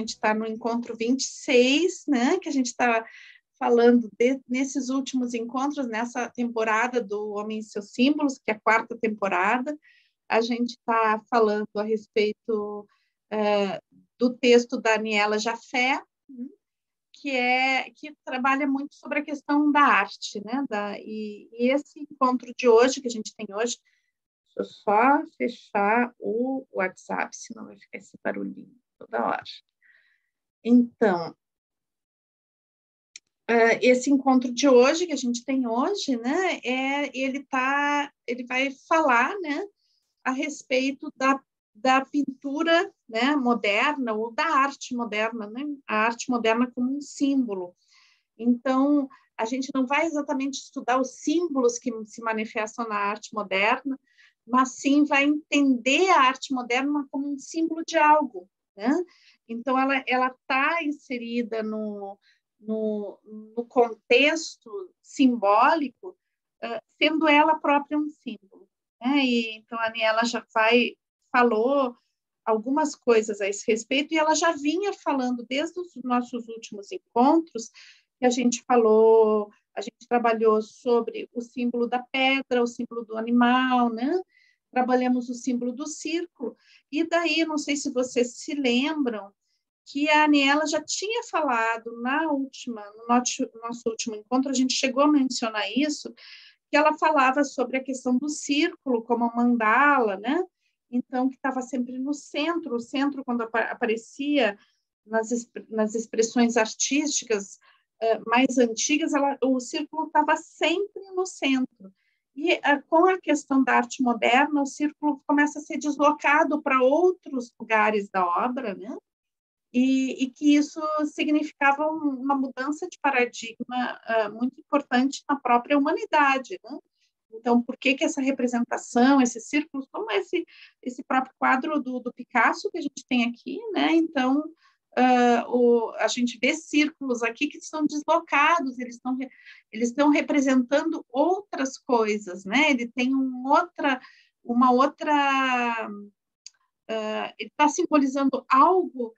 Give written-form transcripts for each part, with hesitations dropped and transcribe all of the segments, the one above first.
gente está no encontro 26, né, que a gente está falando nesses últimos encontros, nessa temporada do Homem e Seus Símbolos, que é a 4ª temporada. A gente está falando a respeito do texto da Aniela Jafé, que trabalha muito sobre a questão da arte, né? E esse encontro de hoje, que a gente tem hoje, deixa eu só fechar o WhatsApp, senão vai ficar esse barulhinho toda hora. Então, esse encontro de hoje, que a gente tem hoje, né, ele vai falar, né, a respeito da pintura, né, moderna, ou da arte moderna, né, a arte moderna como um símbolo. Então, a gente não vai exatamente estudar os símbolos que se manifestam na arte moderna, mas sim vai entender a arte moderna como um símbolo de algo, né? Então, ela está inserida no contexto simbólico, sendo ela própria um símbolo, né? E, então, a Aniela já falou algumas coisas a esse respeito, e ela já vinha falando desde os nossos últimos encontros, que a gente trabalhou sobre o símbolo da pedra, o símbolo do animal, né? Trabalhamos o símbolo do círculo, e daí, não sei se vocês se lembram, que a Aniela já tinha falado no nosso último encontro, a gente chegou a mencionar isso, que ela falava sobre a questão do círculo como mandala, né? Então, que estava sempre no centro, o centro, quando aparecia nas expressões artísticas mais antigas, o círculo estava sempre no centro. E com a questão da arte moderna, o círculo começa a ser deslocado para outros lugares da obra, né? E que isso significava uma mudança de paradigma muito importante na própria humanidade, né? Então, por que essa representação, esses círculos, como esse próprio quadro do Picasso que a gente tem aqui, né? Então, a gente vê círculos aqui que estão deslocados, eles estão representando outras coisas, né? Ele tem ele está simbolizando algo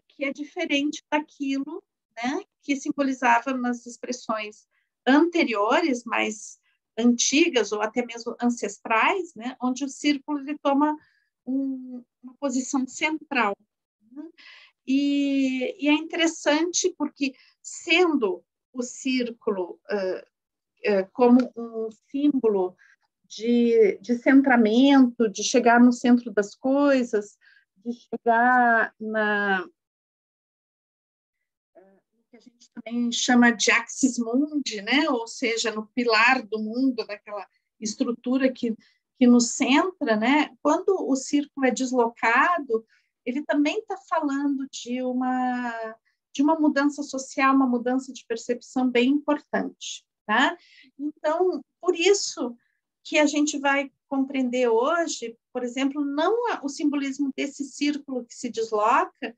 que é diferente daquilo, né, que simbolizava nas expressões anteriores, mais antigas ou até mesmo ancestrais, né, onde o círculo ele toma uma posição central. Né? E é interessante porque, sendo o círculo como um símbolo de centramento, de chegar no centro das coisas, de chegar no que a gente também chama de axis mundi, né? Ou seja, no pilar do mundo, daquela estrutura que nos centra, né? Quando o círculo é deslocado, ele também está falando de uma mudança social, uma mudança de percepção bem importante, tá? Então, por isso que a gente vai compreender hoje, por exemplo, não o simbolismo desse círculo que se desloca,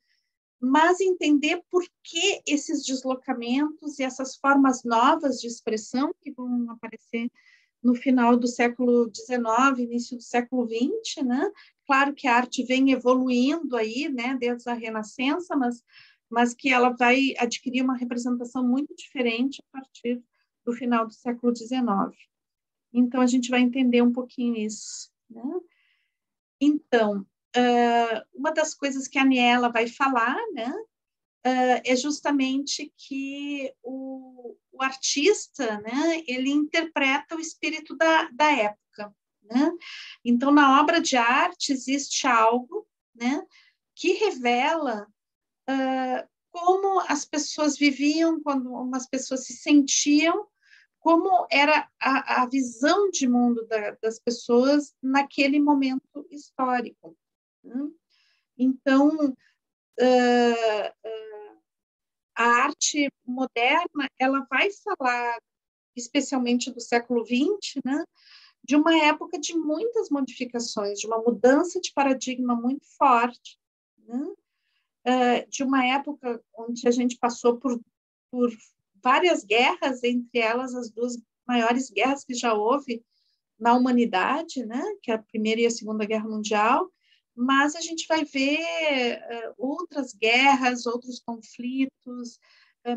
mas entender por que esses deslocamentos e essas formas novas de expressão que vão aparecer no final do século XIX, início do século XX, né? Claro que a arte vem evoluindo aí, né, desde a Renascença, mas que ela vai adquirir uma representação muito diferente a partir do final do século XIX. Então, a gente vai entender um pouquinho isso, né? Então, uma das coisas que a Aniela vai falar, né, é justamente que o artista, né, ele interpreta o espírito da época, né? Então, na obra de arte existe algo, né, que revela como as pessoas viviam, como as pessoas se sentiam, como era a visão de mundo das pessoas naquele momento histórico. Né? Então, a arte moderna, ela vai falar, especialmente do século XX, né, de uma época de muitas modificações, de uma mudança de paradigma muito forte, né, de uma época onde a gente passou por várias guerras, entre elas as duas maiores guerras que já houve na humanidade, né, que é a Primeira e a Segunda Guerra Mundial, mas a gente vai ver outras guerras, outros conflitos,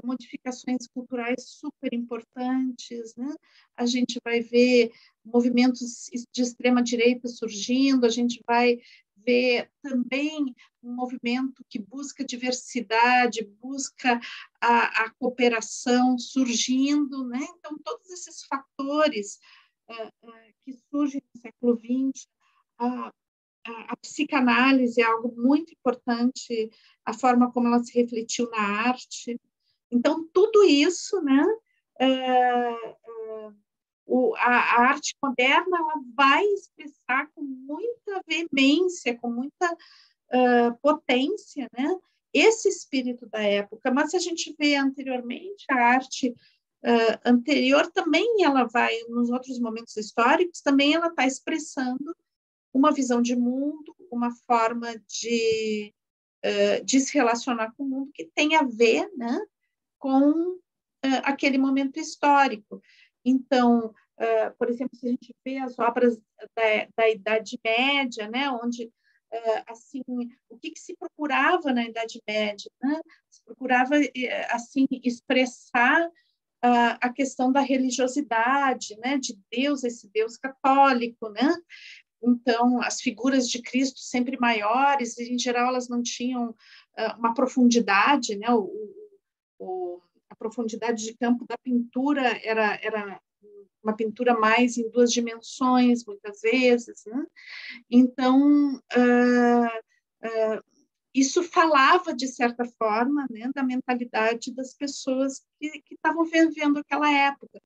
modificações culturais super importantes, né? A gente vai ver movimentos de extrema-direita surgindo, a gente vai ver também um movimento que busca diversidade, busca a cooperação surgindo, né? Então, todos esses fatores que surgem no século XX, a psicanálise é algo muito importante, a forma como ela se refletiu na arte. Então, tudo isso, né, a arte moderna ela vai expressar com muita veemência, com muita potência, né, esse espírito da época. Mas se a gente vê anteriormente, a arte anterior também ela vai, nos outros momentos históricos, também ela está expressando uma visão de mundo, uma forma de se relacionar com o mundo que tem a ver, né, com aquele momento histórico. Então, por exemplo, se a gente vê as obras da Idade Média, né, onde assim, o que se procurava na Idade Média, né? Se procurava assim expressar a questão da religiosidade, né, de Deus, esse Deus católico, né? Então, as figuras de Cristo sempre maiores, e, em geral, elas não tinham uma profundidade, né? A profundidade de campo da pintura era uma pintura mais em duas dimensões, muitas vezes, né? Então, isso falava, de certa forma, né, da mentalidade das pessoas que estavam vivendo aquela época.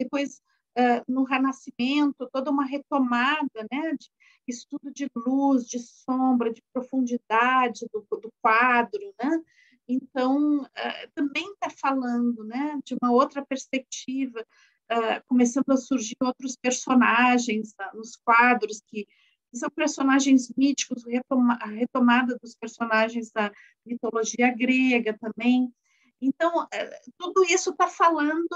Depois, no Renascimento, toda uma retomada, né, de estudo de luz, de sombra, de profundidade do quadro, né? Então, também está falando, né, de uma outra perspectiva, começando a surgir outros personagens nos quadros que são personagens míticos, a retomada dos personagens da mitologia grega também. Então, tudo isso está falando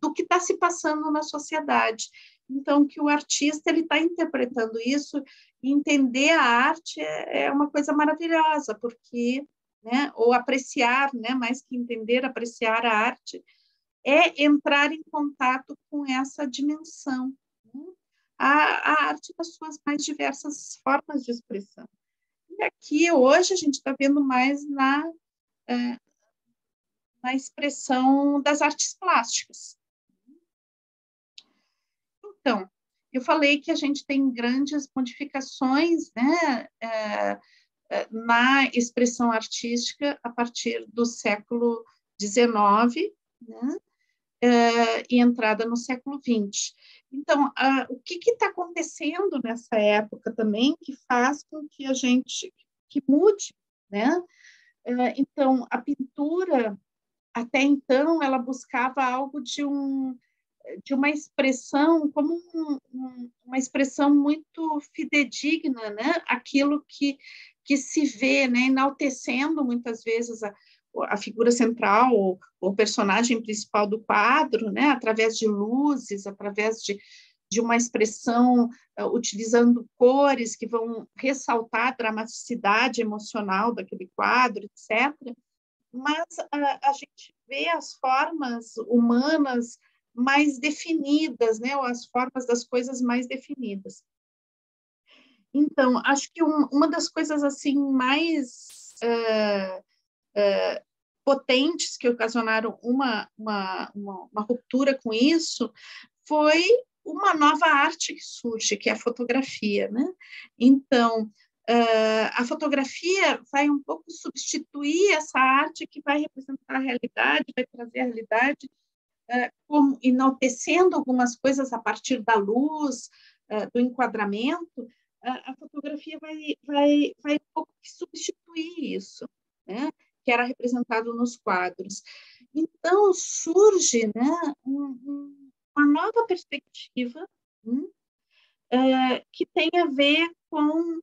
do que está se passando na sociedade. Então, que o artista ele está interpretando isso e entender a arte é uma coisa maravilhosa, porque, né, ou apreciar, né, mais que entender, apreciar a arte, é entrar em contato com essa dimensão, né? A arte das suas mais diversas formas de expressão. E aqui, hoje, a gente está vendo mais na expressão das artes plásticas. Então, eu falei que a gente tem grandes modificações, né, na expressão artística a partir do século XIX, né, e entrada no século XX. Então, o que está acontecendo nessa época também que faz com que a gente que mude, né? Então, a pintura até então ela buscava algo de uma expressão como uma expressão muito fidedigna, né? Aquilo que se vê, né? Enaltecendo muitas vezes a figura central, o personagem principal do quadro, né? Através de luzes, através de uma expressão utilizando cores que vão ressaltar a dramaticidade emocional daquele quadro, etc. Mas a gente vê as formas humanas mais definidas, né? Ou as formas das coisas mais definidas. Então, acho que uma das coisas assim mais potentes que ocasionaram uma ruptura com isso foi uma nova arte que surge, que é a fotografia, né? Então, a fotografia vai um pouco substituir essa arte que vai representar a realidade, vai trazer a realidade, como enaltecendo algumas coisas a partir da luz, do enquadramento. A fotografia vai um pouco substituir isso, né? Que era representado nos quadros. Então, surge, né, uma nova perspectiva, que tem a ver com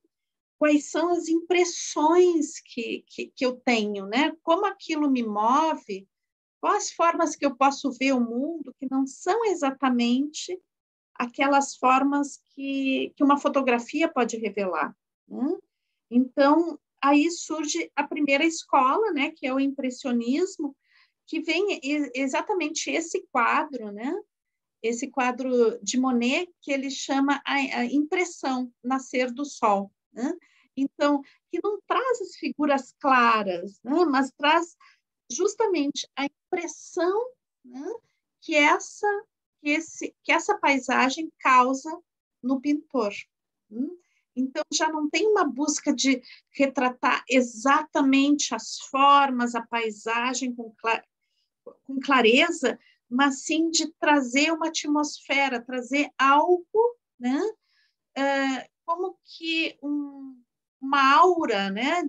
quais são as impressões que eu tenho, né? Como aquilo me move, quais as formas que eu posso ver o mundo que não são exatamente aquelas formas que uma fotografia pode revelar, né? Então, aí surge a primeira escola, né, que é o impressionismo, que vem exatamente esse quadro, né, esse quadro de Monet, que ele chama a impressão, Nascer do Sol, né? Então, que não traz as figuras claras, né, mas traz justamente a impressão, né, que essa paisagem causa no pintor. Então, já não tem uma busca de retratar exatamente as formas, a paisagem com clareza, mas sim de trazer uma atmosfera, trazer algo, né, como que uma aura, né,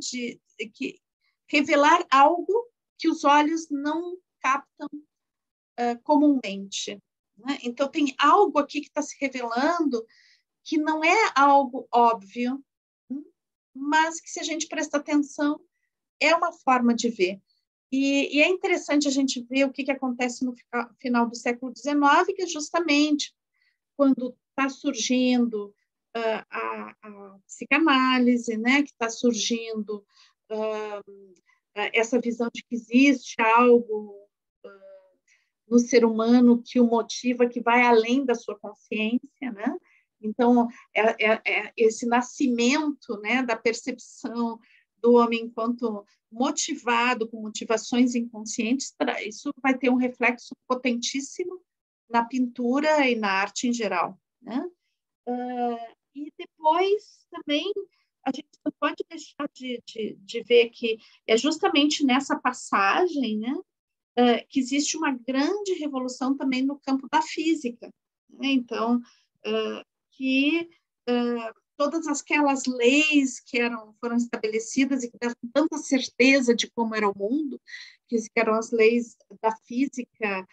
que revelar algo que os olhos não captam comumente. Né? Então, tem algo aqui que está se revelando que não é algo óbvio, mas que, se a gente prestar atenção, é uma forma de ver. E é interessante a gente ver o que acontece no final do século XIX, que é justamente quando está surgindo a psicanálise, né, que está surgindo essa visão de que existe algo no ser humano que o motiva, que vai além da sua consciência, né? Então, esse nascimento, né, da percepção do homem enquanto motivado, com motivações inconscientes, isso vai ter um reflexo potentíssimo na pintura e na arte em geral, né? E depois também a gente não pode deixar de ver que é justamente nessa passagem, né, que existe uma grande revolução também no campo da física. Né? Então, que todas aquelas leis que foram estabelecidas e que davam tanta certeza de como era o mundo, que eram as leis da física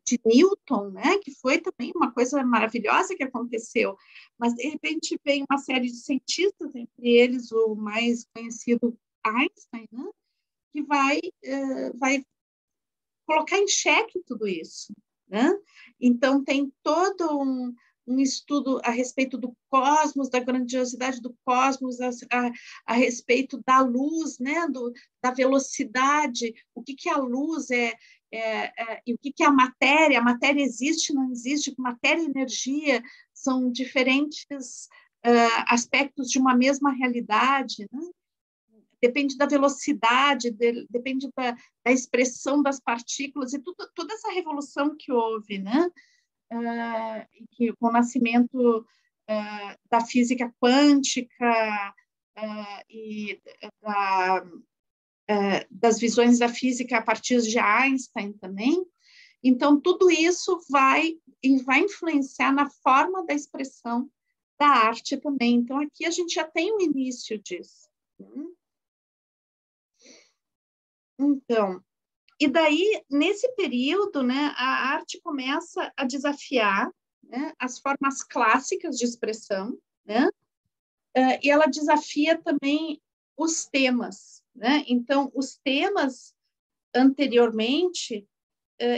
de Newton, né, que foi também uma coisa maravilhosa que aconteceu, mas de repente vem uma série de cientistas, entre eles o mais conhecido Einstein, né, que vai colocar em xeque tudo isso, né? Então tem todo um estudo a respeito do cosmos, da grandiosidade do cosmos, a respeito da luz, né? Da velocidade, o que a luz e o que a matéria. A matéria existe, não existe, matéria e energia são diferentes aspectos de uma mesma realidade, né? Depende da velocidade, depende da expressão das partículas e toda essa revolução que houve, né? Com o nascimento da física quântica e das visões da física a partir de Einstein também. Então, tudo isso vai influenciar na forma da expressão da arte também. Então, aqui a gente já tem o início disso. Então, e daí, nesse período, né, a arte começa a desafiar, né, as formas clássicas de expressão, né, e ela desafia também os temas. Né? Então, os temas, anteriormente,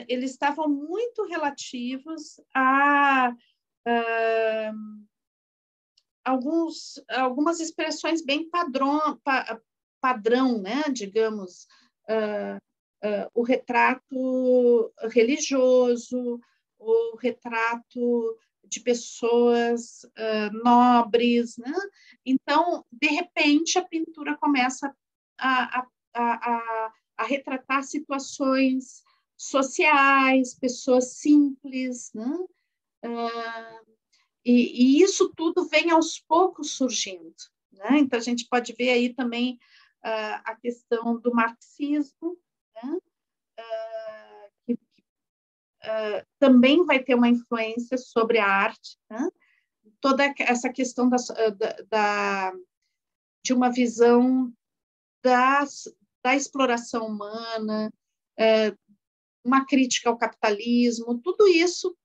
eles estavam muito relativos a algumas expressões bem padrão, né, digamos, o retrato religioso, o retrato de pessoas nobres, né? Então, de repente, a pintura começa a retratar situações sociais, pessoas simples, né? E isso tudo vem aos poucos surgindo, né? Então, a gente pode ver aí também a questão do marxismo, né? Que também vai ter uma influência sobre a arte, né? Toda essa questão de uma visão da exploração humana, uma crítica ao capitalismo, tudo isso,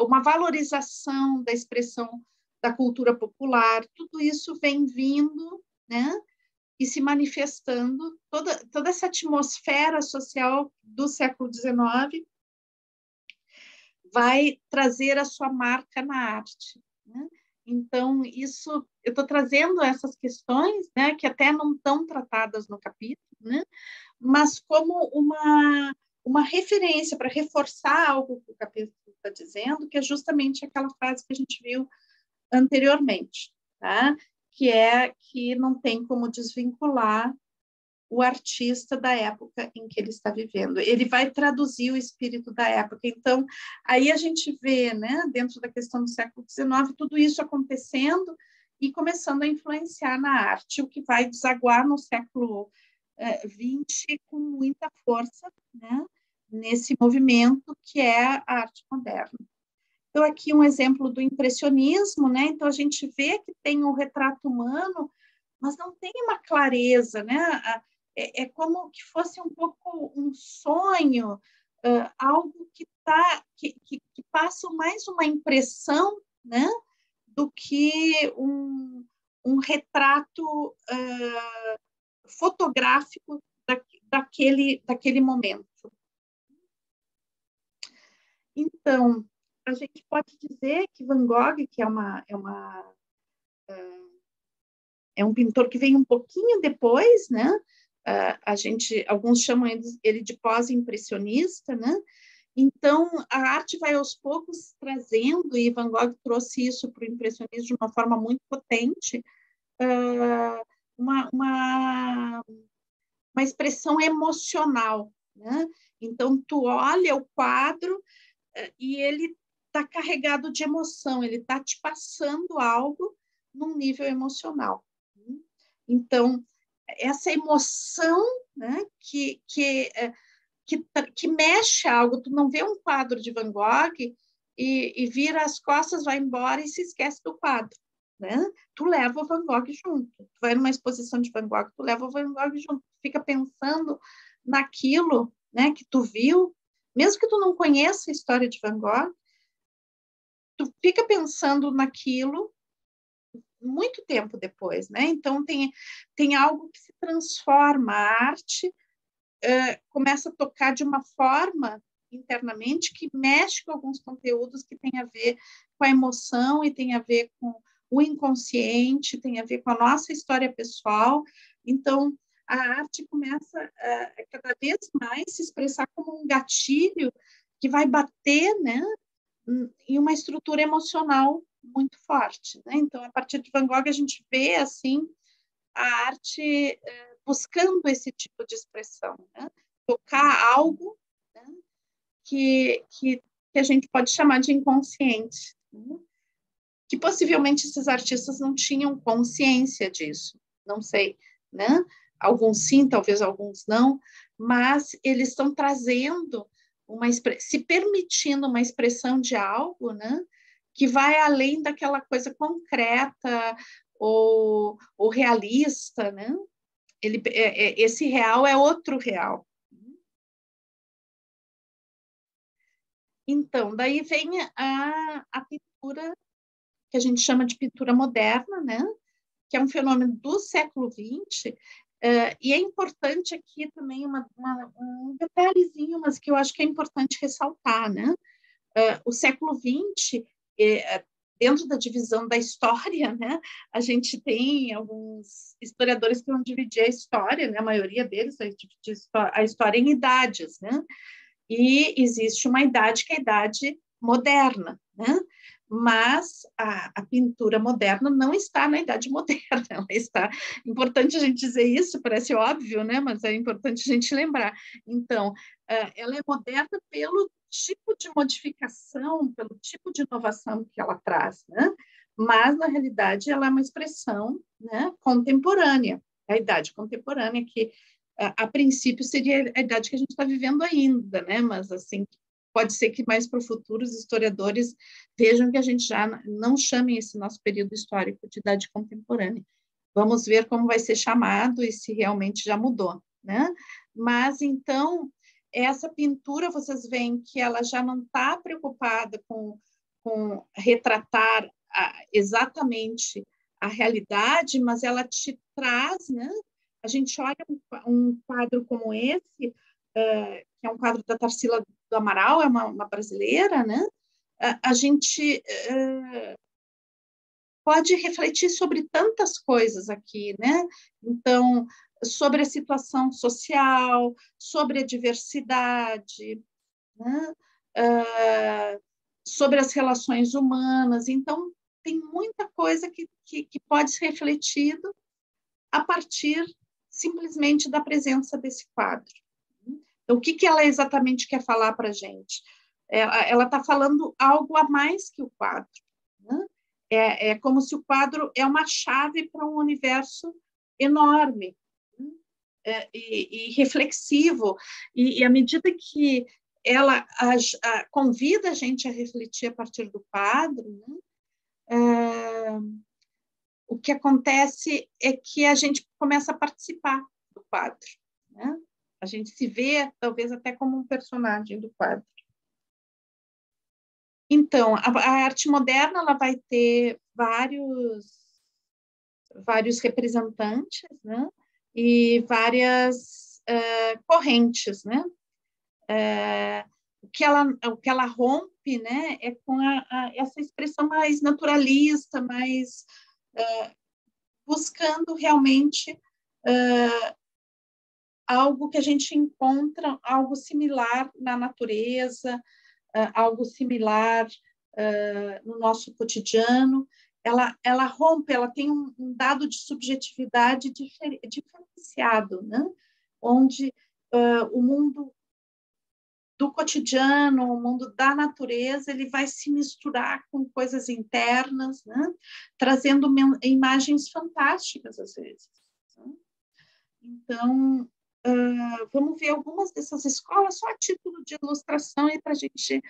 uma valorização da expressão da cultura popular, tudo isso vem vindo, né? E se manifestando, toda essa atmosfera social do século XIX vai trazer a sua marca na arte. Né? Então, isso, eu estou trazendo essas questões, né, que até não estão tratadas no capítulo, né, mas como uma referência para reforçar algo que o capítulo está dizendo, que é justamente aquela frase que a gente viu anteriormente, tá? Que é que não tem como desvincular o artista da época em que ele está vivendo. Ele vai traduzir o espírito da época. Então, aí a gente vê, né, dentro da questão do século XIX, tudo isso acontecendo e começando a influenciar na arte, o que vai desaguar no século XX com muita força, né, nesse movimento que é a arte moderna. Então, aqui um exemplo do impressionismo, né? Então, a gente vê que tem um retrato humano, mas não tem uma clareza, né? É como que fosse um pouco um sonho, algo que passa mais uma impressão, né? Do que um retrato fotográfico daquele momento. Então, a gente pode dizer que Van Gogh, que é um pintor que vem um pouquinho depois, né? Alguns chamam ele de pós-impressionista, né? Então, a arte vai aos poucos trazendo, e Van Gogh trouxe isso para o impressionismo de uma forma muito potente, uma expressão emocional, né? Então, tu olha o quadro e ele está carregado de emoção, ele está te passando algo num nível emocional. Então, essa emoção, né, que mexe algo, tu não vê um quadro de Van Gogh e vira as costas, vai embora e se esquece do quadro. Né? Tu leva o Van Gogh junto. Tu vai numa exposição de Van Gogh, tu leva o Van Gogh junto. Tu fica pensando naquilo, né, que tu viu, mesmo que tu não conheça a história de Van Gogh, tu fica pensando naquilo muito tempo depois, né? Então tem algo que se transforma, a arte começa a tocar de uma forma internamente que mexe com alguns conteúdos que tem a ver com a emoção e tem a ver com o inconsciente, tem a ver com a nossa história pessoal. Então, a arte começa a cada vez mais se expressar como um gatilho que vai bater, né, em uma estrutura emocional muito forte, né? Então, a partir de Van Gogh, a gente vê, assim, a arte buscando esse tipo de expressão, né? Tocar algo, né, que a gente pode chamar de inconsciente, né? Que possivelmente esses artistas não tinham consciência disso, não sei, né? Alguns sim, talvez alguns não, mas eles estão trazendo se permitindo uma expressão de algo, né? Que vai além daquela coisa concreta ou realista, né? Esse real é outro real. Então, daí vem a pintura que a gente chama de pintura moderna, né? Que é um fenômeno do século XX, e é importante aqui também um detalhezinho, mas que eu acho que é importante ressaltar, né? O século XX, dentro da divisão da história, né? A gente tem alguns historiadores que vão dividir a história, né? A maioria deles vai dividir a história em idades, né? E existe uma idade que é a idade moderna, né? Mas a pintura moderna não está na idade moderna, ela está... Importante a gente dizer isso, parece óbvio, né? Mas é importante a gente lembrar. Então, ela é moderna pelo tipo de modificação, pelo tipo de inovação que ela traz, né? Mas, na realidade, ela é uma expressão, né, contemporânea, a idade contemporânea que a princípio seria a idade que a gente está vivendo ainda, né? Mas assim pode ser que mais para o futuro os historiadores vejam que a gente já não chame esse nosso período histórico de idade contemporânea. Vamos ver como vai ser chamado e se realmente já mudou, né? Mas então essa pintura vocês veem que ela já não está preocupada com retratar exatamente a realidade, mas ela te traz, né? A gente olha um quadro como esse, que é um quadro da Tarsila do Amaral, é uma brasileira, né? A gente pode refletir sobre tantas coisas aqui, né? Então, sobre a situação social, sobre a diversidade, né? Sobre as relações humanas. Então, tem muita coisa que pode ser refletido a partir simplesmente da presença desse quadro. Então, o que ela exatamente quer falar para a gente? Ela está falando algo a mais que o quadro, né? É como se o quadro é uma chave para um universo enorme, né? E reflexivo, e à medida que ela convida a gente a refletir a partir do quadro, né? O que acontece é que a gente começa a participar do quadro, né? A gente se vê, talvez, até como um personagem do quadro. Então, a arte moderna ela vai ter vários representantes, né? E várias correntes, né? O que ela rompe, né? É com essa expressão mais naturalista, mais buscando realmente algo que a gente encontra, algo similar na natureza, algo similar no nosso cotidiano. Ela rompe, ela tem um dado de subjetividade diferenciado, né? Onde o mundo do cotidiano, o mundo da natureza, ele vai se misturar com coisas internas, né? Trazendo imagens fantásticas, às vezes. Né? Então, vamos ver algumas dessas escolas, só a título de ilustração, e para a gente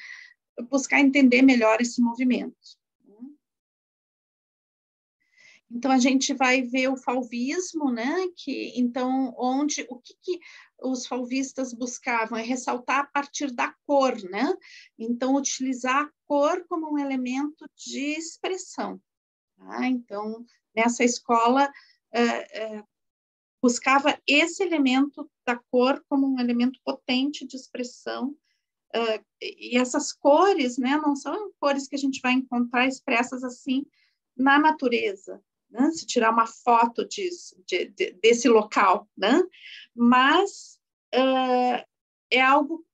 buscar entender melhor esse movimento. Então, a gente vai ver o fauvismo, né? Então, o que os fauvistas buscavam é ressaltar a partir da cor, né? Então, utilizar a cor como um elemento de expressão. Tá? Então, nessa escola, buscava esse elemento da cor como um elemento potente de expressão. E essas cores, né? Não são cores que a gente vai encontrar expressas assim na natureza, né? Se tirar uma foto desse local, né? Mas é algo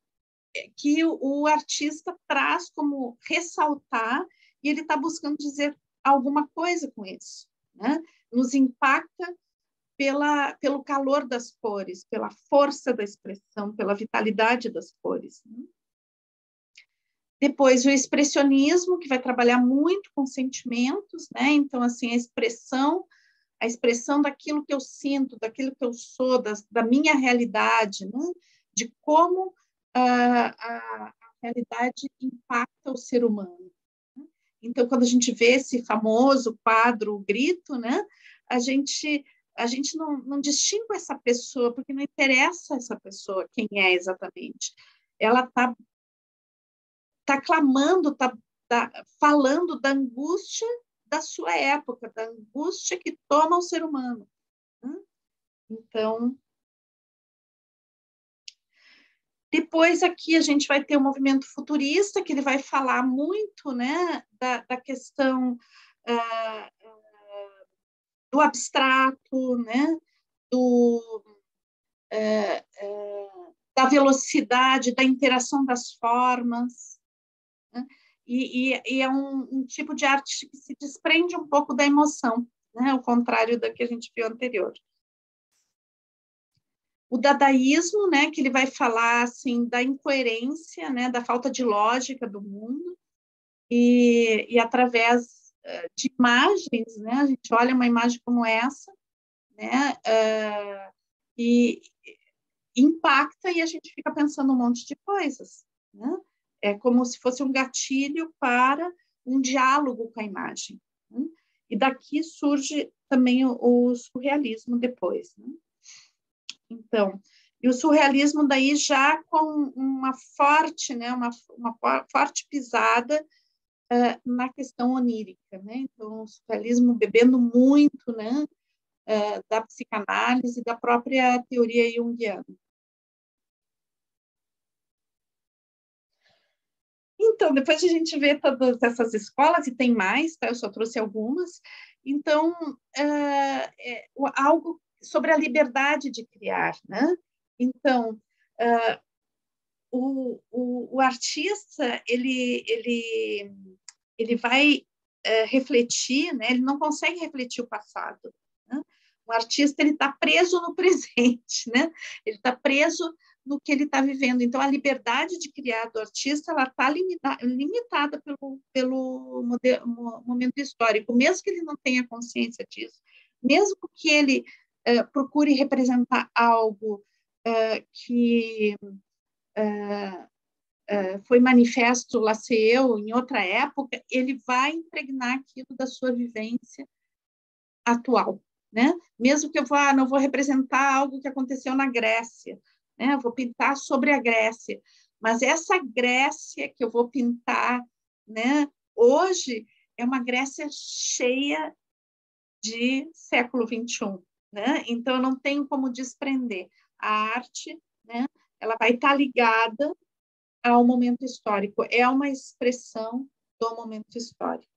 que o artista traz como ressaltar, e ele está buscando dizer alguma coisa com isso, né? Nos impacta pelo calor das cores, pela força da expressão, pela vitalidade das cores, né? Depois, o expressionismo, que vai trabalhar muito com sentimentos, né? Então, assim, a expressão daquilo que eu sinto, daquilo que eu sou, da minha realidade, né? De como a realidade impacta o ser humano. Então, quando a gente vê esse famoso quadro, o Grito, né? A gente não distingue essa pessoa, porque não interessa essa pessoa quem é exatamente. Ela está clamando, está falando da angústia da sua época, da angústia que toma o ser humano. Então, depois aqui a gente vai ter o movimento futurista, que ele vai falar muito, né, da questão do abstrato, né, da velocidade, da interação das formas, né? E é um tipo de arte que se desprende um pouco da emoção, né? Ao contrário da que a gente viu anterior. O dadaísmo, né, que ele vai falar assim da incoerência, né, da falta de lógica do mundo, e através de imagens, né, a gente olha uma imagem como essa, né, e impacta, e a gente fica pensando um monte de coisas, né? É como se fosse um gatilho para um diálogo com a imagem, né? E daqui surge também o surrealismo depois, né? Então, e o surrealismo daí já com uma forte, né, uma forte pisada na questão onírica, né? Então, o surrealismo bebendo muito, né, da psicanálise e da própria teoria junguiana. Então, depois a gente vê todas essas escolas, e tem mais, tá? Eu só trouxe algumas. Então, algo sobre a liberdade de criar, né? Então, o artista, ele vai refletir, né? Ele não consegue refletir o passado, né? O artista, ele está preso no presente, né? Ele está preso no que ele está vivendo. Então, a liberdade de criar do artista, ela está limitada pelo momento histórico, mesmo que ele não tenha consciência disso, mesmo que ele procure representar algo que foi manifesto lá ser eu em outra época, ele vai impregnar aquilo da sua vivência atual, né? Mesmo que eu não vou representar algo que aconteceu na Grécia, né? Eu vou pintar sobre a Grécia, mas essa Grécia que eu vou pintar, né? Hoje é uma Grécia cheia de século XXI, né? Então eu não tenho como desprender a arte, né? Ela vai estar ligada ao momento histórico, é uma expressão do momento histórico.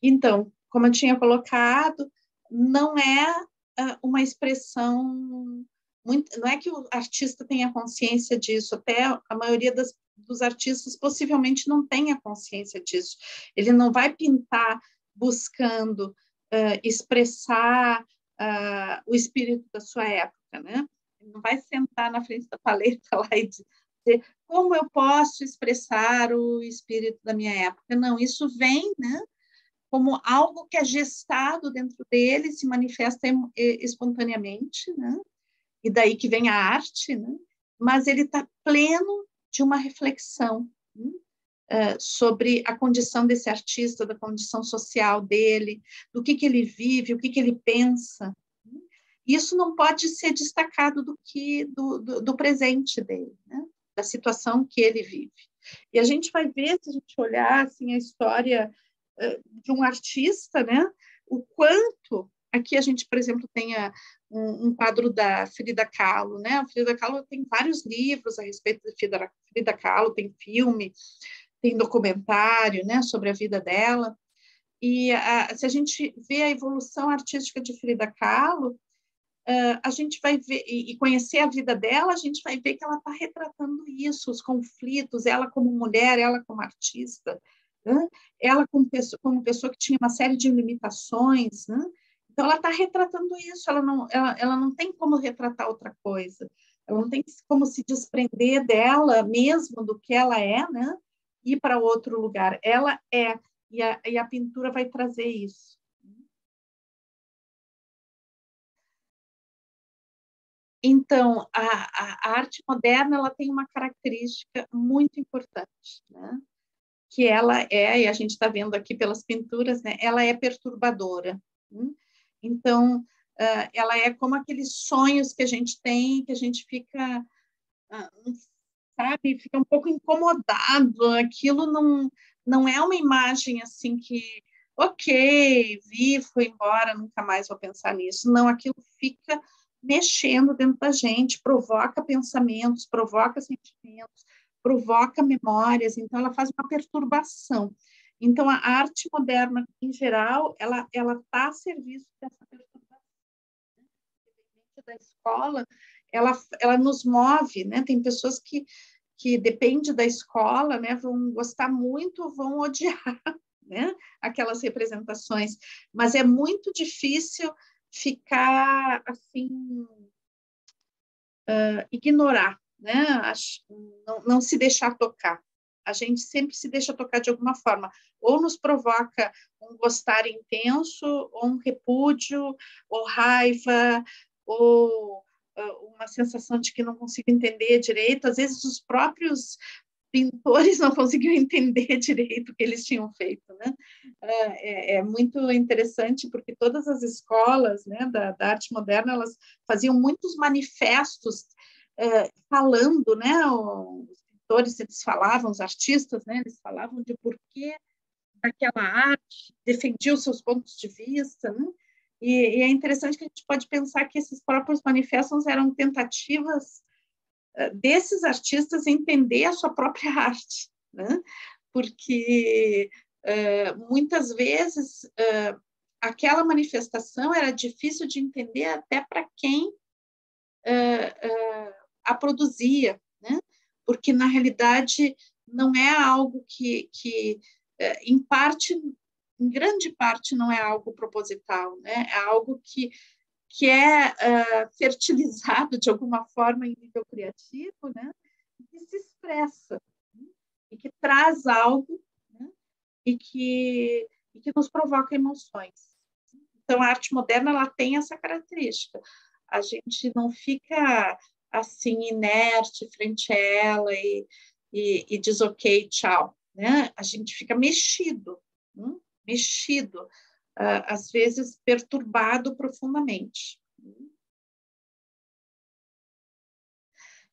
Então, como eu tinha colocado, não é uma expressão muito, não é que o artista tenha consciência disso, até a maioria dos artistas possivelmente não tenha consciência disso. Ele não vai pintar buscando expressar o espírito da sua época, né? Ele não vai sentar na frente da paleta lá e dizer como eu posso expressar o espírito da minha época. Não, isso vem, né? Como algo que é gestado dentro dele, se manifesta espontaneamente, né? E daí que vem a arte, né? Mas ele está pleno de uma reflexão, né? Sobre a condição desse artista, da condição social dele, do que ele vive, o que ele pensa. Isso não pode ser destacado do presente dele, né? Da situação que ele vive. E a gente vai ver, se a gente olhar assim, a história de um artista, né? O quanto aqui a gente, por exemplo, tem um quadro da Frida Kahlo, né? A Frida Kahlo tem vários livros a respeito da Frida Kahlo, tem filme, tem documentário, né, sobre a vida dela. E se a gente vê a evolução artística de Frida Kahlo, a gente vai ver e conhecer a vida dela, a gente vai ver que ela está retratando isso, os conflitos, ela como mulher, ela como artista, né? Ela como pessoa que tinha uma série de limitações, né? Então ela está retratando isso, ela não tem como retratar outra coisa, ela não tem como se desprender dela mesmo, do que ela é, né? Ir para outro lugar, ela é, e a pintura vai trazer isso. Então, a arte moderna, ela tem uma característica muito importante, né? Que ela é, e a gente está vendo aqui pelas pinturas, né? Ela é perturbadora, né? Então, ela é como aqueles sonhos que a gente tem, que a gente fica, sabe, fica um pouco incomodado, aquilo não é uma imagem assim que, ok, vi, foi embora, nunca mais vou pensar nisso. Não, aquilo fica mexendo dentro da gente, provoca pensamentos, provoca sentimentos, provoca memórias, então ela faz uma perturbação. Então, a arte moderna, em geral, ela está a serviço dessa perturbação. Independente da escola, ela nos move, né? Tem pessoas que depende da escola, né? Vão gostar muito ou vão odiar, né? Aquelas representações, mas é muito difícil ficar assim, ignorar, né? Não se deixar tocar. A gente sempre se deixa tocar de alguma forma, ou nos provoca um gostar intenso, ou um repúdio, ou raiva, ou uma sensação de que não consigo entender direito. Às vezes os próprios pintores não conseguiam entender direito o que eles tinham feito, né? É muito interessante porque todas as escolas, né, da arte moderna, elas faziam muitos manifestos falando, né, os pintores, eles falavam, os artistas, né, eles falavam de porquê daquela arte, defendiam seus pontos de vista, né? E é interessante que a gente pode pensar que esses próprios manifestos eram tentativas desses artistas entender a sua própria arte, né? Porque muitas vezes aquela manifestação era difícil de entender até para quem a produzia, né? Porque na realidade não é algo que em parte, em grande parte, não é algo proposital, né? É algo que é fertilizado de alguma forma em nível criativo, né? E se expressa, né? E que traz algo, né? e que nos provoca emoções. Então, a arte moderna ela tem essa característica. A gente não fica assim inerte frente a ela e diz ok, tchau, né? A gente fica mexido, mexido, às vezes perturbado profundamente.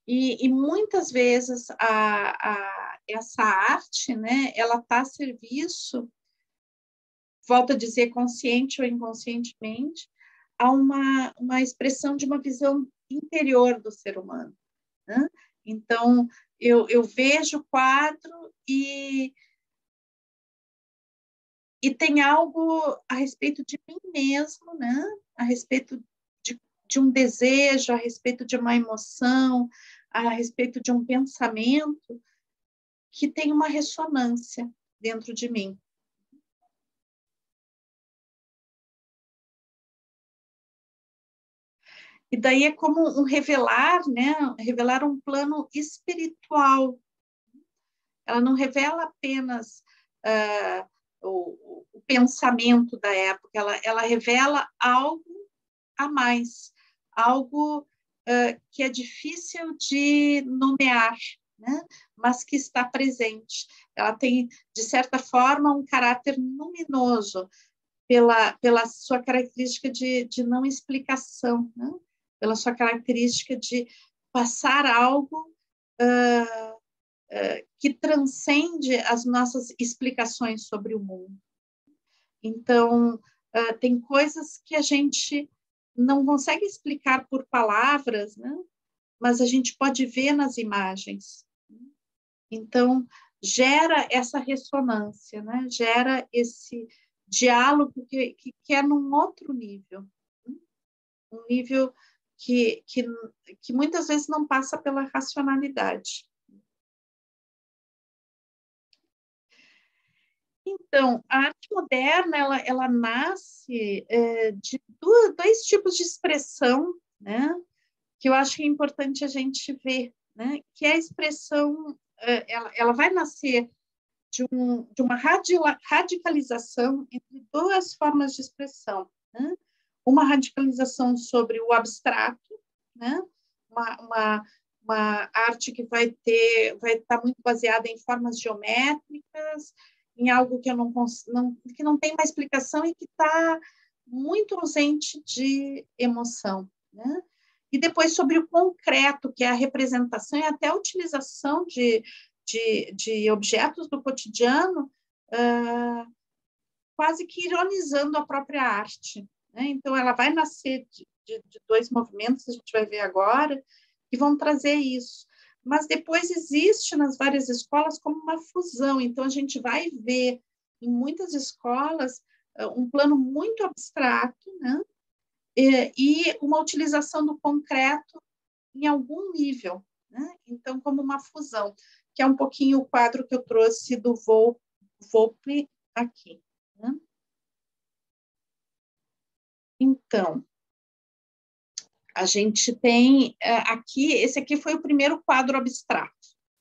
E muitas vezes essa arte, né, ela está a serviço, volto a dizer, consciente ou inconscientemente, a uma expressão de uma visão interior do ser humano, né? Então, eu vejo o quadro e tem algo a respeito de mim mesmo, né? A respeito de um desejo, a respeito de uma emoção, a respeito de um pensamento que tem uma ressonância dentro de mim. E daí é como um revelar, né? Revelar um plano espiritual. Ela não revela apenas o pensamento da época, ela revela algo a mais, algo que é difícil de nomear, né? Mas que está presente. Ela tem, de certa forma, um caráter luminoso pela sua característica de não explicação, né? Pela sua característica de passar algo que transcende as nossas explicações sobre o mundo. Então, tem coisas que a gente não consegue explicar por palavras, né? Mas a gente pode ver nas imagens. Então, gera essa ressonância, né? Gera esse diálogo que é num outro nível. Um nível que muitas vezes não passa pela racionalidade. Então, a arte moderna, ela nasce de dois tipos de expressão, né? Que eu acho que é importante a gente ver, né? Que é a expressão, ela vai nascer de uma radicalização entre duas formas de expressão, né? Uma radicalização sobre o abstrato, né? Uma arte que vai estar muito baseada em formas geométricas, em algo que que não tem uma explicação e que está muito ausente de emoção, né? E depois sobre o concreto, que é a representação e até a utilização de objetos do cotidiano, quase que ironizando a própria arte, né? Então, ela vai nascer de dois movimentos, a gente vai ver agora, que vão trazer isso. Mas depois existe nas várias escolas como uma fusão. Então, a gente vai ver em muitas escolas um plano muito abstrato, né? E uma utilização do concreto em algum nível, né? Então, como uma fusão, que é um pouquinho o quadro que eu trouxe do Volpe aqui, né? Então, a gente tem aqui, esse aqui foi o primeiro quadro abstrato,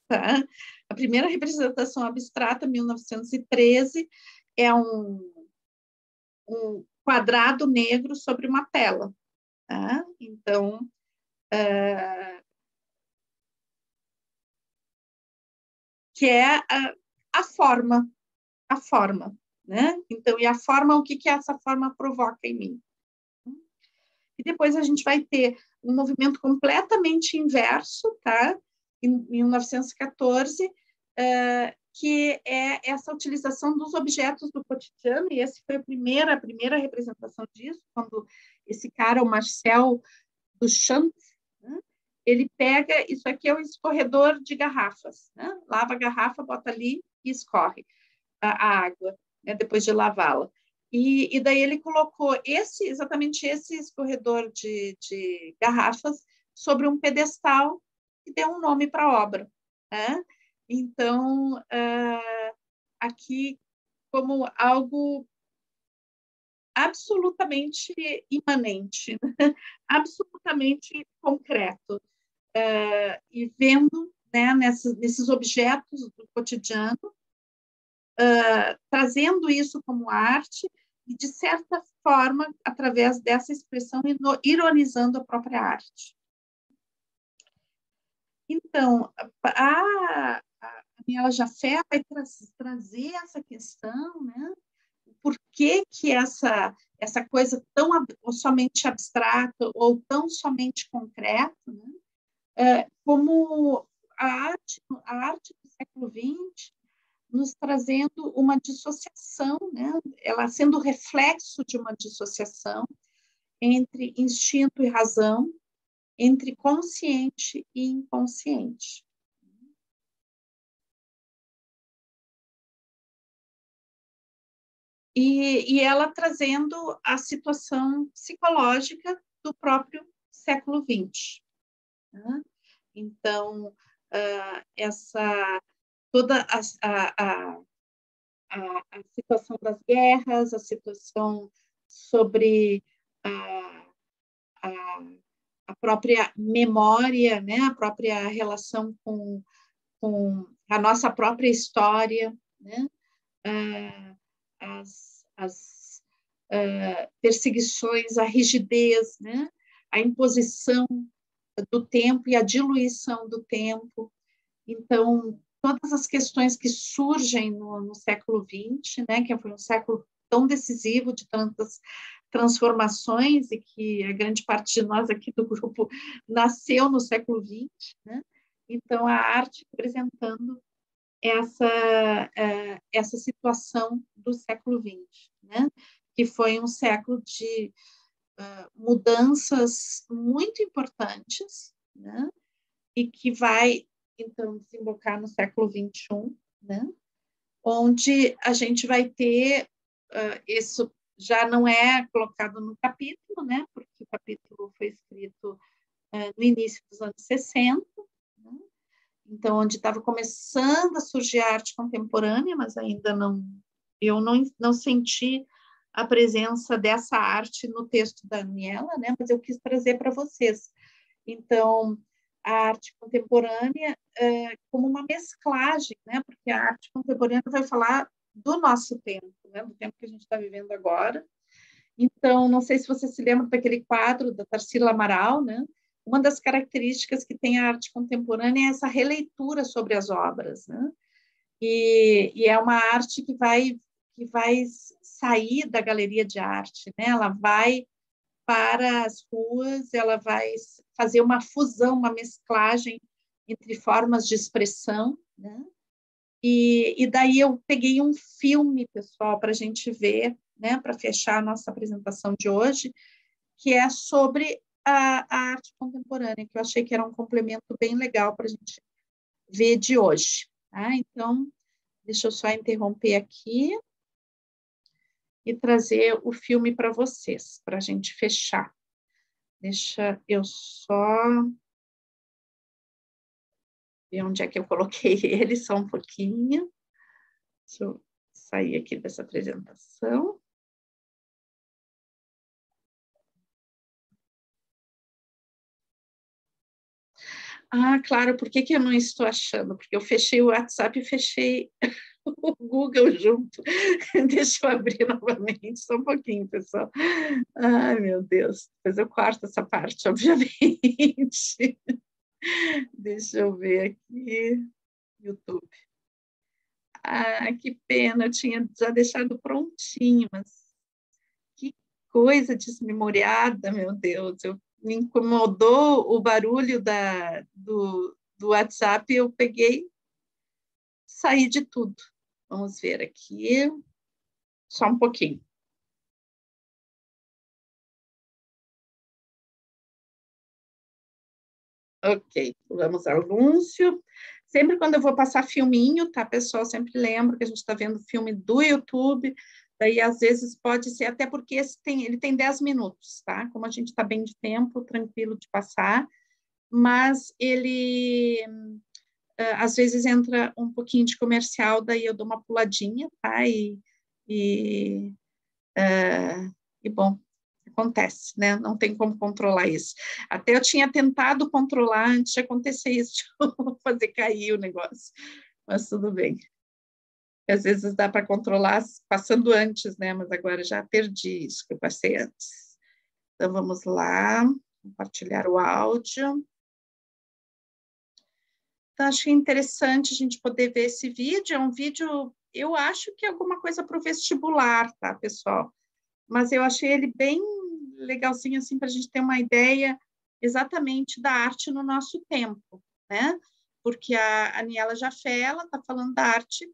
tá? A primeira representação abstrata, 1913, é um quadrado negro sobre uma tela, tá? Então, que é a forma, né? Então, e a forma, o que essa forma provoca em mim? E depois a gente vai ter um movimento completamente inverso, tá? Em 1914, que é essa utilização dos objetos do cotidiano, e essa foi a primeira representação disso, quando esse cara, o Marcel Duchamp, né? ele pega, isso aqui é o escorredor de garrafas, né? Lava a garrafa, bota ali e escorre a água, né? Depois de lavá-la. E daí ele colocou exatamente esse escorredor de garrafas sobre um pedestal e deu um nome para a obra, né? Então, aqui, como algo absolutamente imanente, né? Absolutamente concreto, e vendo, né, nesses objetos do cotidiano, trazendo isso como arte e, de certa forma, através dessa expressão, ironizando a própria arte. Então, a Daniela Jafé vai trazer essa questão, né? Por que essa coisa tão somente abstrata ou tão somente concreta, né? Como a arte do século XX nos trazendo uma dissociação, né? Ela sendo reflexo de uma dissociação entre instinto e razão, entre consciente e inconsciente. E ela trazendo a situação psicológica do próprio século XX. Né? Então, toda a situação das guerras, a situação sobre a, a própria memória, né? A própria relação com a nossa própria história, né? As perseguições, a rigidez, né? A imposição do tempo e a diluição do tempo. Então, todas as questões que surgem no século XX, né, que foi um século tão decisivo de tantas transformações e que a grande parte de nós aqui do grupo nasceu no século XX, né? Então, a arte representando essa situação do século XX, né? Que foi um século de mudanças muito importantes, né? E que vai, então, desembocar no século XXI, né? Onde a gente vai ter, isso já não é colocado no capítulo, né? Porque o capítulo foi escrito no início dos anos 60, né? Então, onde estava começando a surgir a arte contemporânea, mas ainda eu não senti a presença dessa arte no texto da Daniela, né? Mas eu quis trazer para vocês. Então, a arte contemporânea como uma mesclagem, né? Porque a arte contemporânea vai falar do nosso tempo, né? Do tempo que a gente está vivendo agora. Então, não sei se você se lembra daquele quadro da Tarsila Amaral, né? Uma das características que tem a arte contemporânea é essa releitura sobre as obras, né? E é uma arte que vai sair da galeria de arte, né? Ela vai para as ruas, ela vai fazer uma fusão, uma mesclagem entre formas de expressão, né? E daí eu peguei um filme, pessoal, para a gente ver, né? Para fechar a nossa apresentação de hoje, que é sobre a arte contemporânea, que eu achei que era um complemento bem legal para a gente ver de hoje. Tá? Então, deixa eu só interromper aqui e trazer o filme para vocês, para a gente fechar. Deixa eu só ver onde é que eu coloquei ele, só um pouquinho. Deixa eu sair aqui dessa apresentação. Ah, claro, por que eu não estou achando? Porque eu fechei o WhatsApp e fechei o Google junto. Deixa eu abrir novamente, só um pouquinho, pessoal. Ai, meu Deus. Depois eu corto essa parte, obviamente. Deixa eu ver aqui. YouTube. Ah, que pena, eu tinha já deixado prontinho, mas que coisa desmemoriada, meu Deus. Me incomodou o barulho do WhatsApp, eu peguei, saí de tudo. Vamos ver aqui, só um pouquinho. Ok, vamos ao anúncio. Sempre quando eu vou passar filminho, tá, pessoal? Sempre lembro que a gente está vendo filme do YouTube, daí às vezes pode ser, até porque ele tem 10 minutos, tá? Como a gente está bem de tempo, tranquilo de passar, mas ele às vezes entra um pouquinho de comercial, daí eu dou uma puladinha, tá? E bom, acontece, né? Não tem como controlar isso. Até eu tinha tentado controlar antes de acontecer isso, de fazer cair o negócio, mas tudo bem. Às vezes dá para controlar passando antes, né? Mas agora já perdi isso que eu passei antes. Então, vamos lá, compartilhar o áudio. Então, achei interessante a gente poder ver esse vídeo. É um vídeo, eu acho que é alguma coisa para o vestibular, tá, pessoal? Mas eu achei ele bem legalzinho, assim, para a gente ter uma ideia exatamente da arte no nosso tempo, né? Porque a Aniela Jafé, ela está falando da arte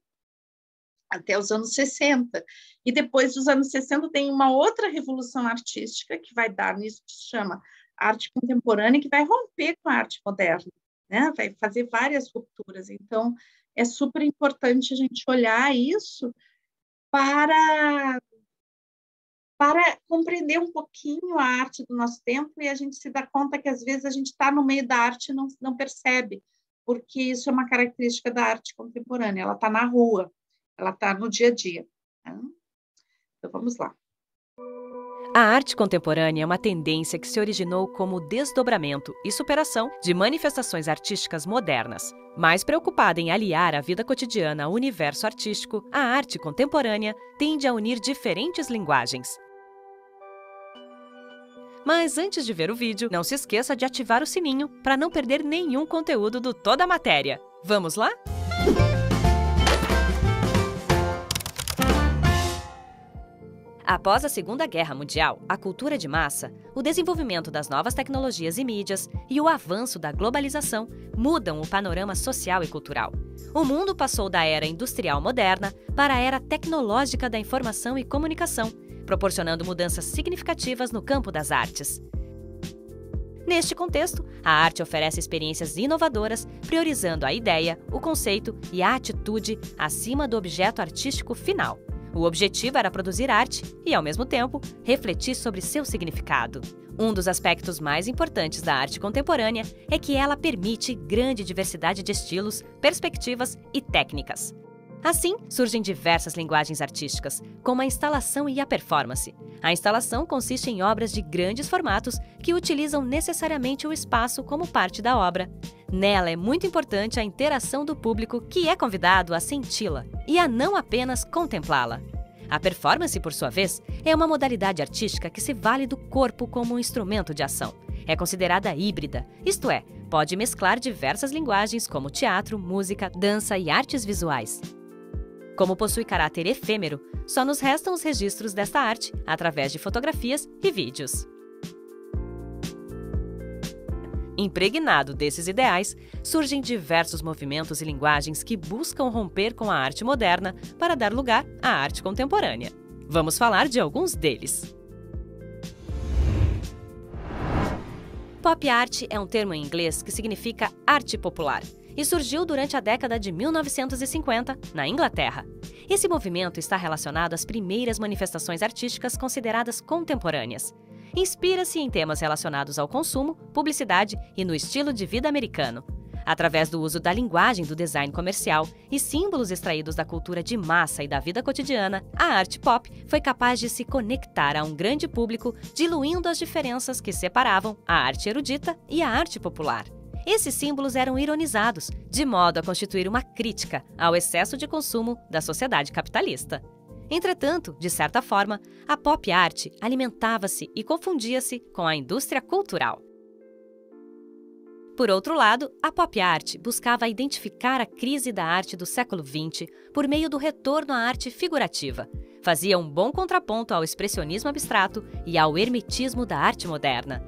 até os anos 60. E depois dos anos 60 tem uma outra revolução artística que vai dar nisso, que se chama arte contemporânea, que vai romper com a arte moderna, né? Vai fazer várias rupturas. Então, é super importante a gente olhar isso para compreender um pouquinho a arte do nosso tempo e a gente se dá conta que, às vezes, a gente está no meio da arte e não percebe, porque isso é uma característica da arte contemporânea, ela está na rua, ela está no dia a dia. Né? Então, vamos lá. A arte contemporânea é uma tendência que se originou como desdobramento e superação de manifestações artísticas modernas. Mais preocupada em aliar a vida cotidiana ao universo artístico, a arte contemporânea tende a unir diferentes linguagens. Mas antes de ver o vídeo, não se esqueça de ativar o sininho para não perder nenhum conteúdo do Toda a Matéria. Vamos lá? Após a Segunda Guerra Mundial, a cultura de massa, o desenvolvimento das novas tecnologias e mídias e o avanço da globalização mudam o panorama social e cultural. O mundo passou da era industrial moderna para a era tecnológica da informação e comunicação, proporcionando mudanças significativas no campo das artes. Neste contexto, a arte oferece experiências inovadoras, priorizando a ideia, o conceito e a atitude acima do objeto artístico final. O objetivo era produzir arte e, ao mesmo tempo, refletir sobre seu significado. Um dos aspectos mais importantes da arte contemporânea é que ela permite grande diversidade de estilos, perspectivas e técnicas. Assim, surgem diversas linguagens artísticas, como a instalação e a performance. A instalação consiste em obras de grandes formatos que utilizam necessariamente o espaço como parte da obra. Nela é muito importante a interação do público que é convidado a senti-la e a não apenas contemplá-la. A performance, por sua vez, é uma modalidade artística que se vale do corpo como um instrumento de ação. É considerada híbrida, isto é, pode mesclar diversas linguagens como teatro, música, dança e artes visuais. Como possui caráter efêmero, só nos restam os registros desta arte através de fotografias e vídeos. Impregnado desses ideais, surgem diversos movimentos e linguagens que buscam romper com a arte moderna para dar lugar à arte contemporânea. Vamos falar de alguns deles. Pop art é um termo em inglês que significa arte popular e surgiu durante a década de 1950, na Inglaterra. Esse movimento está relacionado às primeiras manifestações artísticas consideradas contemporâneas. Inspira-se em temas relacionados ao consumo, publicidade e no estilo de vida americano. Através do uso da linguagem do design comercial e símbolos extraídos da cultura de massa e da vida cotidiana, a arte pop foi capaz de se conectar a um grande público, diluindo as diferenças que separavam a arte erudita e a arte popular. Esses símbolos eram ironizados, de modo a constituir uma crítica ao excesso de consumo da sociedade capitalista. Entretanto, de certa forma, a pop art alimentava-se e confundia-se com a indústria cultural. Por outro lado, a pop art buscava identificar a crise da arte do século XX por meio do retorno à arte figurativa. Fazia um bom contraponto ao expressionismo abstrato e ao hermetismo da arte moderna.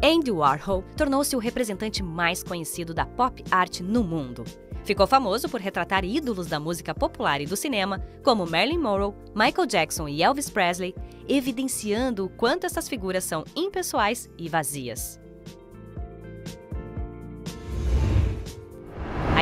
Andy Warhol tornou-se o representante mais conhecido da pop art no mundo. Ficou famoso por retratar ídolos da música popular e do cinema, como Marilyn Monroe, Michael Jackson e Elvis Presley, evidenciando o quanto essas figuras são impessoais e vazias.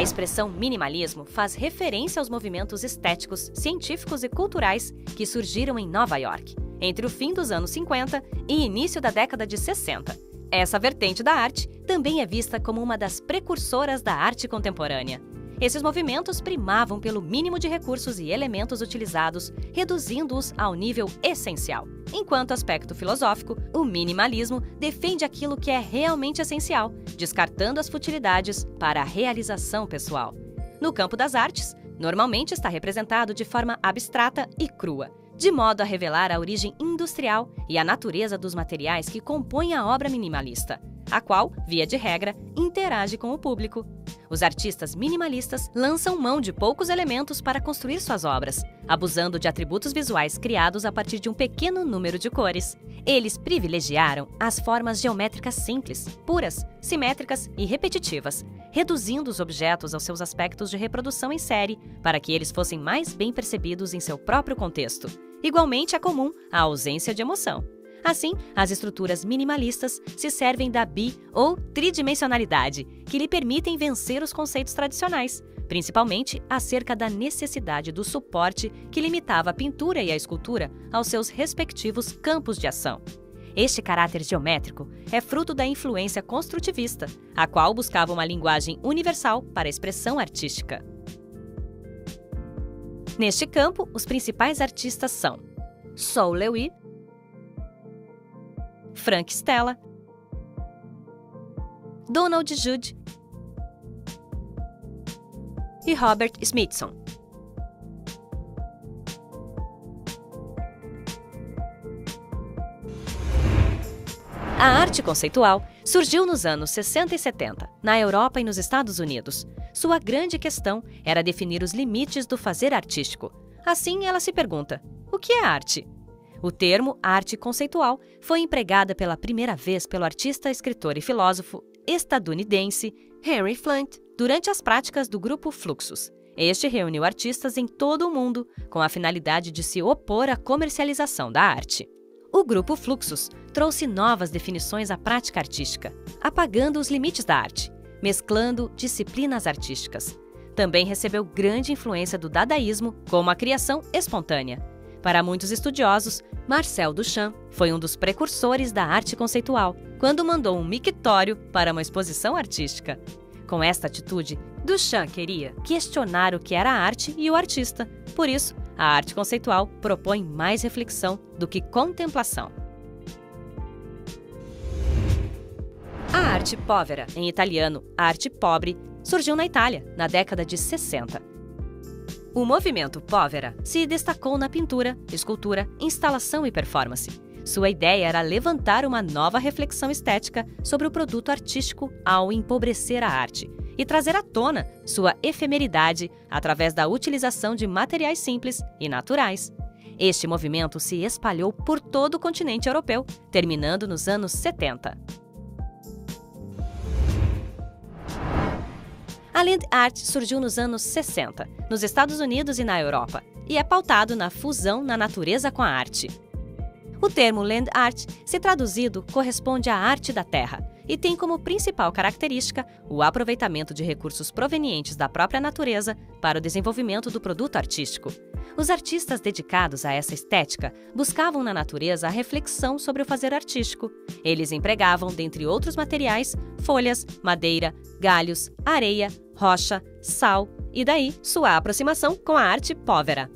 A expressão minimalismo faz referência aos movimentos estéticos, científicos e culturais que surgiram em Nova York, entre o fim dos anos 50 e início da década de 60. Essa vertente da arte também é vista como uma das precursoras da arte contemporânea. Esses movimentos primavam pelo mínimo de recursos e elementos utilizados, reduzindo-os ao nível essencial. Enquanto aspecto filosófico, o minimalismo defende aquilo que é realmente essencial, descartando as futilidades para a realização pessoal. No campo das artes, normalmente está representado de forma abstrata e crua, de modo a revelar a origem industrial e a natureza dos materiais que compõem a obra minimalista, a qual, via de regra, interage com o público. Os artistas minimalistas lançam mão de poucos elementos para construir suas obras, abusando de atributos visuais criados a partir de um pequeno número de cores. Eles privilegiaram as formas geométricas simples, puras, simétricas e repetitivas, reduzindo os objetos aos seus aspectos de reprodução em série para que eles fossem mais bem percebidos em seu próprio contexto. Igualmente é comum a ausência de emoção. Assim, as estruturas minimalistas se servem da ou tridimensionalidade, que lhe permitem vencer os conceitos tradicionais, principalmente acerca da necessidade do suporte que limitava a pintura e a escultura aos seus respectivos campos de ação. Este caráter geométrico é fruto da influência construtivista, a qual buscava uma linguagem universal para a expressão artística. Neste campo, os principais artistas são Sol LeWitt, Frank Stella, Donald Judd e Robert Smithson. A arte conceitual surgiu nos anos 60 e 70, na Europa e nos Estados Unidos. Sua grande questão era definir os limites do fazer artístico. Assim, ela se pergunta: o que é arte? O termo arte conceitual foi empregada pela primeira vez pelo artista, escritor e filósofo estadunidense Henry Flynt durante as práticas do grupo Fluxus. Este reuniu artistas em todo o mundo com a finalidade de se opor à comercialização da arte. O grupo Fluxus trouxe novas definições à prática artística, apagando os limites da arte, mesclando disciplinas artísticas. Também recebeu grande influência do dadaísmo como a criação espontânea. Para muitos estudiosos, Marcel Duchamp foi um dos precursores da arte conceitual, quando mandou um mictório para uma exposição artística. Com esta atitude, Duchamp queria questionar o que era a arte e o artista. Por isso, a arte conceitual propõe mais reflexão do que contemplação. A arte povera, em italiano arte pobre, surgiu na Itália, na década de 60. O movimento povera se destacou na pintura, escultura, instalação e performance. Sua ideia era levantar uma nova reflexão estética sobre o produto artístico ao empobrecer a arte e trazer à tona sua efemeridade através da utilização de materiais simples e naturais. Este movimento se espalhou por todo o continente europeu, terminando nos anos 70. A Land Art surgiu nos anos 60, nos Estados Unidos e na Europa, e é pautado na fusão na natureza com a arte. O termo Land Art, se traduzido, corresponde à arte da terra e tem como principal característica o aproveitamento de recursos provenientes da própria natureza para o desenvolvimento do produto artístico. Os artistas dedicados a essa estética buscavam na natureza a reflexão sobre o fazer artístico. Eles empregavam, dentre outros materiais, folhas, madeira, galhos, areia, rocha, sal e daí sua aproximação com a arte povera.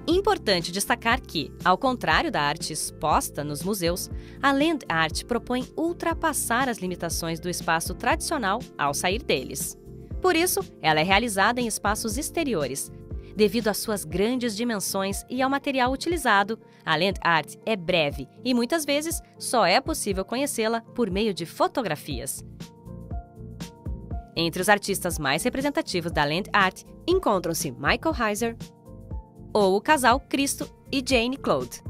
Importante destacar que, ao contrário da arte exposta nos museus, a Land Art propõe ultrapassar as limitações do espaço tradicional ao sair deles. Por isso, ela é realizada em espaços exteriores. Devido às suas grandes dimensões e ao material utilizado, a Land Art é breve e muitas vezes só é possível conhecê-la por meio de fotografias. Entre os artistas mais representativos da Land Art encontram-se Michael Heiser ou o casal Cristo e Jane Claude.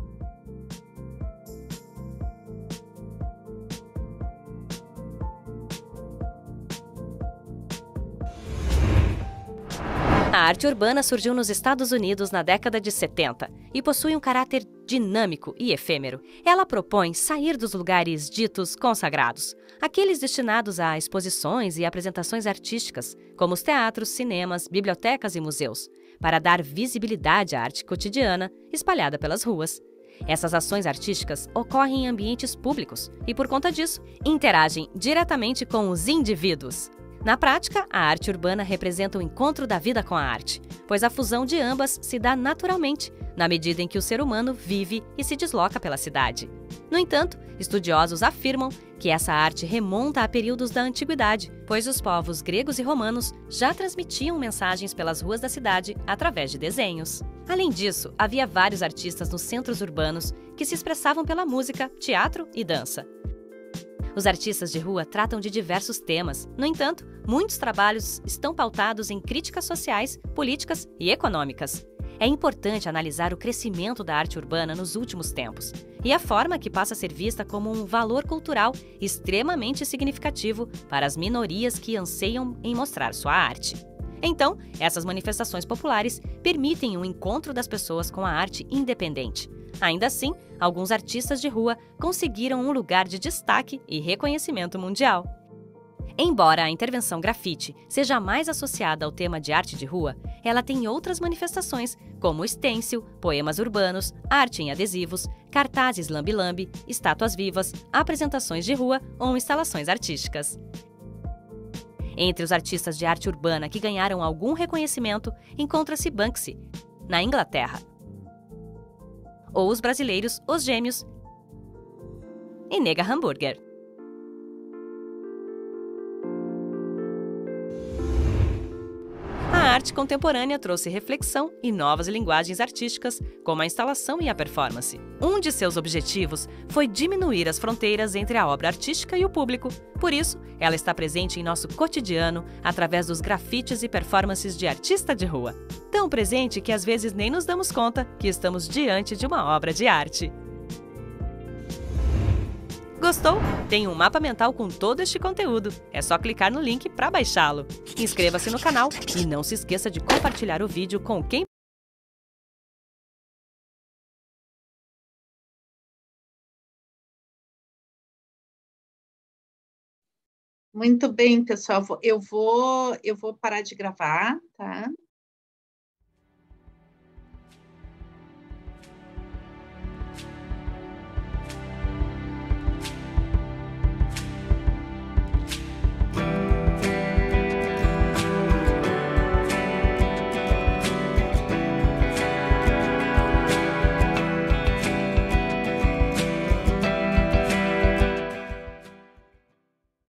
A arte urbana surgiu nos Estados Unidos na década de 70 e possui um caráter dinâmico e efêmero. Ela propõe sair dos lugares ditos consagrados, aqueles destinados a exposições e apresentações artísticas, como os teatros, cinemas, bibliotecas e museus, para dar visibilidade à arte cotidiana espalhada pelas ruas. Essas ações artísticas ocorrem em ambientes públicos e, por conta disso, interagem diretamente com os indivíduos. Na prática, a arte urbana representa o encontro da vida com a arte, pois a fusão de ambas se dá naturalmente, na medida em que o ser humano vive e se desloca pela cidade. No entanto, estudiosos afirmam que essa arte remonta a períodos da antiguidade, pois os povos gregos e romanos já transmitiam mensagens pelas ruas da cidade através de desenhos. Além disso, havia vários artistas nos centros urbanos que se expressavam pela música, teatro e dança. Os artistas de rua tratam de diversos temas. No entanto, muitos trabalhos estão pautados em críticas sociais, políticas e econômicas. É importante analisar o crescimento da arte urbana nos últimos tempos e a forma que passa a ser vista como um valor cultural extremamente significativo para as minorias que anseiam em mostrar sua arte. Então, essas manifestações populares permitem o encontro das pessoas com a arte independente. Ainda assim, alguns artistas de rua conseguiram um lugar de destaque e reconhecimento mundial. Embora a intervenção grafite seja mais associada ao tema de arte de rua, ela tem outras manifestações, como stencil, poemas urbanos, arte em adesivos, cartazes lambe-lambe, estátuas vivas, apresentações de rua ou instalações artísticas. Entre os artistas de arte urbana que ganharam algum reconhecimento, encontra-se Banksy, na Inglaterra, ou os brasileiros Os Gêmeos e Nega Hamburger. A arte contemporânea trouxe reflexão e novas linguagens artísticas, como a instalação e a performance. Um de seus objetivos foi diminuir as fronteiras entre a obra artística e o público. Por isso, ela está presente em nosso cotidiano através dos grafites e performances de artista de rua. Tão presente que às vezes nem nos damos conta que estamos diante de uma obra de arte. Gostou? Tem um mapa mental com todo este conteúdo. É só clicar no link para baixá-lo. Inscreva-se no canal e não se esqueça de compartilhar o vídeo com quem... Muito bem, pessoal. Eu vou parar de gravar, tá?